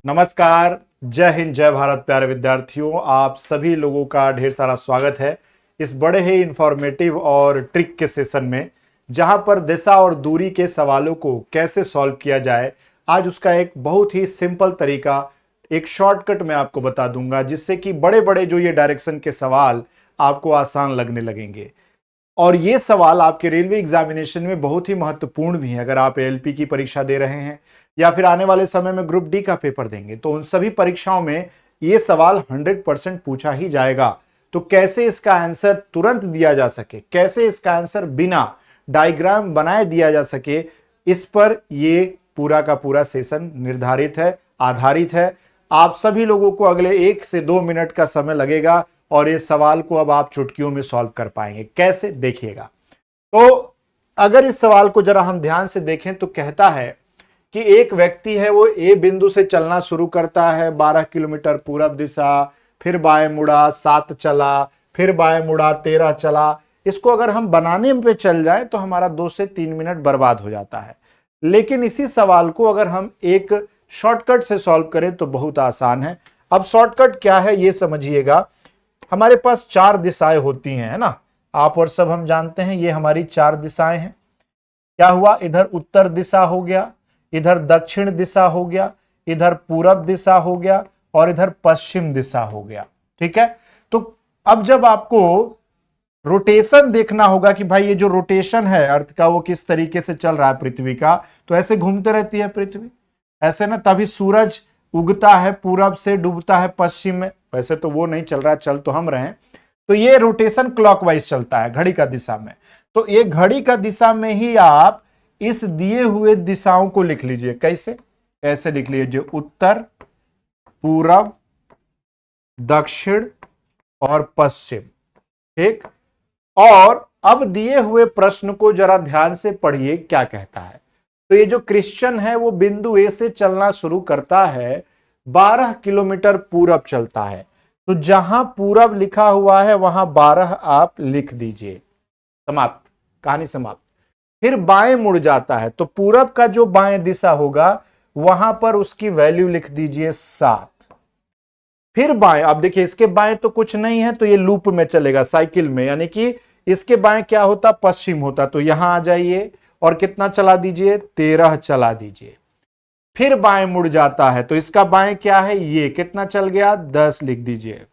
नमस्कार, जय हिंद, जय भारत। प्यारे विद्यार्थियों, आप सभी लोगों का ढेर सारा स्वागत है इस बड़े ही इंफॉर्मेटिव और ट्रिक के सेशन में, जहां पर दिशा और दूरी के सवालों को कैसे सॉल्व किया जाए। आज उसका एक बहुत ही सिंपल तरीका, एक शॉर्टकट मैं आपको बता दूंगा, जिससे कि बड़े बड़े जो ये डायरेक्शन के सवाल आपको आसान लगने लगेंगे। और ये सवाल आपके रेलवे एग्जामिनेशन में बहुत ही महत्वपूर्ण भी है। अगर आप एएलपी की परीक्षा दे रहे हैं या फिर आने वाले समय में ग्रुप डी का पेपर देंगे, तो उन सभी परीक्षाओं में ये सवाल 100% पूछा ही जाएगा। तो कैसे इसका आंसर तुरंत दिया जा सके, कैसे इसका आंसर बिना डायग्राम बनाए दिया जा सके, इस पर ये पूरा का पूरा सेशन निर्धारित है, आधारित है। आप सभी लोगों को अगले 1 से 2 मिनट का समय लगेगा और इस सवाल को अब आप चुटकियों में सॉल्व कर पाएंगे। कैसे, देखिएगा। तो अगर इस सवाल को जरा हम ध्यान से देखें तो कहता है कि एक व्यक्ति है, वो ए बिंदु से चलना शुरू करता है, 12 किलोमीटर पूरब दिशा, फिर बाएं मुड़ा, 7 चला, फिर बाएं मुड़ा, 13 चला। इसको अगर हम बनाने पे चल जाए तो हमारा 2 से 3 मिनट बर्बाद हो जाता है। लेकिन इसी सवाल को अगर हम एक शॉर्टकट से सॉल्व करें तो बहुत आसान है। अब शॉर्टकट क्या है ये समझिएगा। हमारे पास 4 दिशाएं होती हैं, है ना। आप और सब हम जानते हैं ये हमारी 4 दिशाएं हैं। क्या हुआ, इधर उत्तर दिशा हो गया, इधर दक्षिण दिशा हो गया, इधर पूरब दिशा हो गया और इधर पश्चिम दिशा हो गया। ठीक है। तो अब जब आपको रोटेशन देखना होगा कि भाई ये जो रोटेशन है अर्थ का, वो किस तरीके से चल रहा है पृथ्वी का, तो ऐसे घूमते रहती है पृथ्वी, ऐसे ना। तभी सूरज उगता है पूरब से, डूबता है पश्चिम में। वैसे तो वो नहीं चल रहा है, चल तो हम रहे हैं। तो ये रोटेशन क्लॉकवाइज चलता है घड़ी का दिशा में। तो ये घड़ी का दिशा में ही आप इस दिए हुए दिशाओं को लिख लीजिए। कैसे? ऐसे लिख लीजिए, उत्तर, पूरब, दक्षिण और पश्चिम। ठीक। और अब दिए हुए प्रश्न को जरा ध्यान से पढ़िए, क्या कहता है। तो ये जो क्रिश्चियन है वो बिंदु ए से चलना शुरू करता है, 12 किलोमीटर पूरब चलता है। तो जहां पूरब लिखा हुआ है वहां 12 आप लिख दीजिए। समाप्त, कहानी समाप्त। फिर बाएं मुड़ जाता है, तो पूरब का जो बाएं दिशा होगा वहां पर उसकी वैल्यू लिख दीजिए 7। फिर बाएं, अब देखिए इसके बाएं तो कुछ नहीं है, तो ये लूप में चलेगा साइकिल में, यानी कि इसके बाएं क्या होता, पश्चिम होता। तो यहां आ जाइए और कितना चला दीजिए, 13 चला दीजिए। फिर बाएं मुड़ जाता है, तो इसका बाएं क्या है, ये कितना चल गया, 10 लिख दीजिए।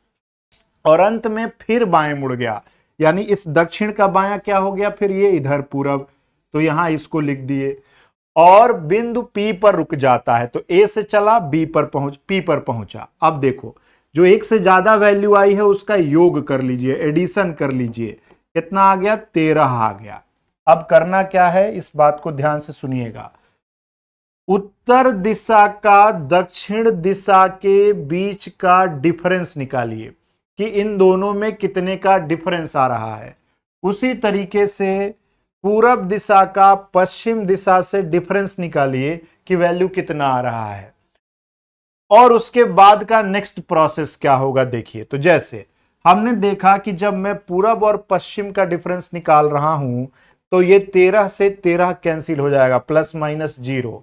और अंत में फिर बाएं मुड़ गया, यानी इस दक्षिण का बायां क्या हो गया, फिर ये इधर पूरब, तो यहां इसको लिख दिए। और बिंदु पी पर रुक जाता है, तो ए से चला बी पर पी पर पहुंचा। अब देखो, जो एक से ज्यादा वैल्यू आई है उसका योग कर लीजिए, एडिशन कर लीजिए। कितना आ गया, 13 आ गया। अब करना क्या है, इस बात को ध्यान से सुनिएगा। उत्तर दिशा का दक्षिण दिशा के बीच का डिफरेंस निकालिए कि इन दोनों में कितने का डिफरेंस आ रहा है। उसी तरीके से पूरब दिशा का पश्चिम दिशा से डिफरेंस निकालिए कि वैल्यू कितना आ रहा है। और उसके बाद का नेक्स्ट प्रोसेस क्या होगा, देखिए। तो जैसे हमने देखा कि जब मैं पूरब और पश्चिम का डिफरेंस निकाल रहा हूं तो ये 13 से 13 कैंसिल हो जाएगा, प्लस माइनस 0।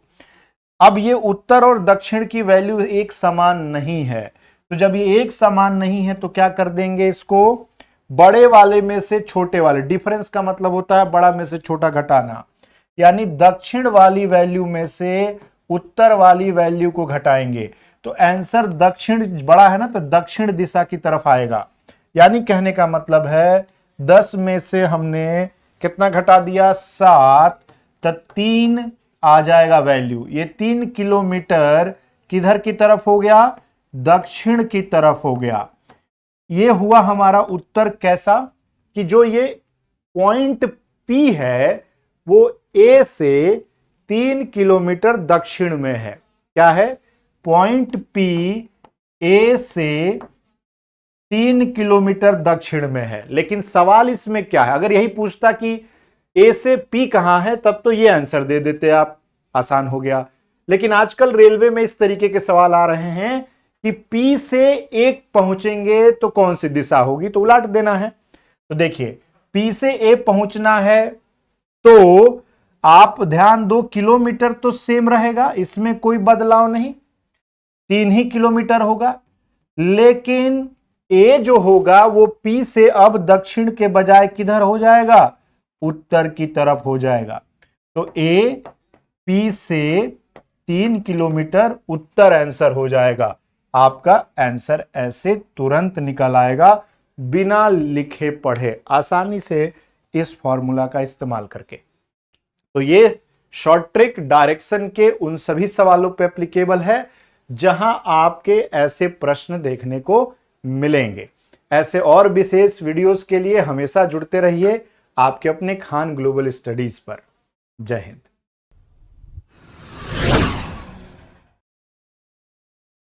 अब ये उत्तर और दक्षिण की वैल्यू एक समान नहीं है, तो जब ये एक समान नहीं है तो क्या कर देंगे, इसको बड़े वाले में से छोटे वाले, डिफरेंस का मतलब होता है बड़ा में से छोटा घटाना, यानी दक्षिण वाली वैल्यू में से उत्तर वाली वैल्यू को घटाएंगे। तो आंसर दक्षिण बड़ा है ना, तो दक्षिण दिशा की तरफ आएगा। यानी कहने का मतलब है 10 में से हमने कितना घटा दिया, 7, तो 3 आ जाएगा वैल्यू। ये 3 किलोमीटर किधर की तरफ हो गया, दक्षिण की तरफ हो गया। ये हुआ हमारा उत्तर। कैसा कि जो ये पॉइंट पी है वो ए से 3 किलोमीटर दक्षिण में है। क्या है, पॉइंट पी ए से 3 किलोमीटर दक्षिण में है। लेकिन सवाल इसमें क्या है, अगर यही पूछता कि ए से पी कहां है, तब तो ये आंसर दे देते आप, आसान हो गया। लेकिन आजकल रेलवे में इस तरीके के सवाल आ रहे हैं कि पी से एक पहुंचेंगे तो कौन सी दिशा होगी, तो उलट देना है। तो देखिए, पी से ए पहुंचना है तो आप ध्यान दो, किलोमीटर तो सेम रहेगा, इसमें कोई बदलाव नहीं। 3 ही किलोमीटर होगा, लेकिन ए जो होगा वो पी से अब दक्षिण के बजाय किधर हो जाएगा, उत्तर की तरफ हो जाएगा। तो ए पी से 3 किलोमीटर उत्तर आंसर हो जाएगा। आपका आंसर ऐसे तुरंत निकल आएगा बिना लिखे पढ़े, आसानी से इस फॉर्मूला का इस्तेमाल करके। तो ये शॉर्ट ट्रिक डायरेक्शन के उन सभी सवालों पे एप्लीकेबल है जहां आपके ऐसे प्रश्न देखने को मिलेंगे। ऐसे और विशेष वीडियोस के लिए हमेशा जुड़ते रहिए आपके अपने खान ग्लोबल स्टडीज पर। जय हिंद।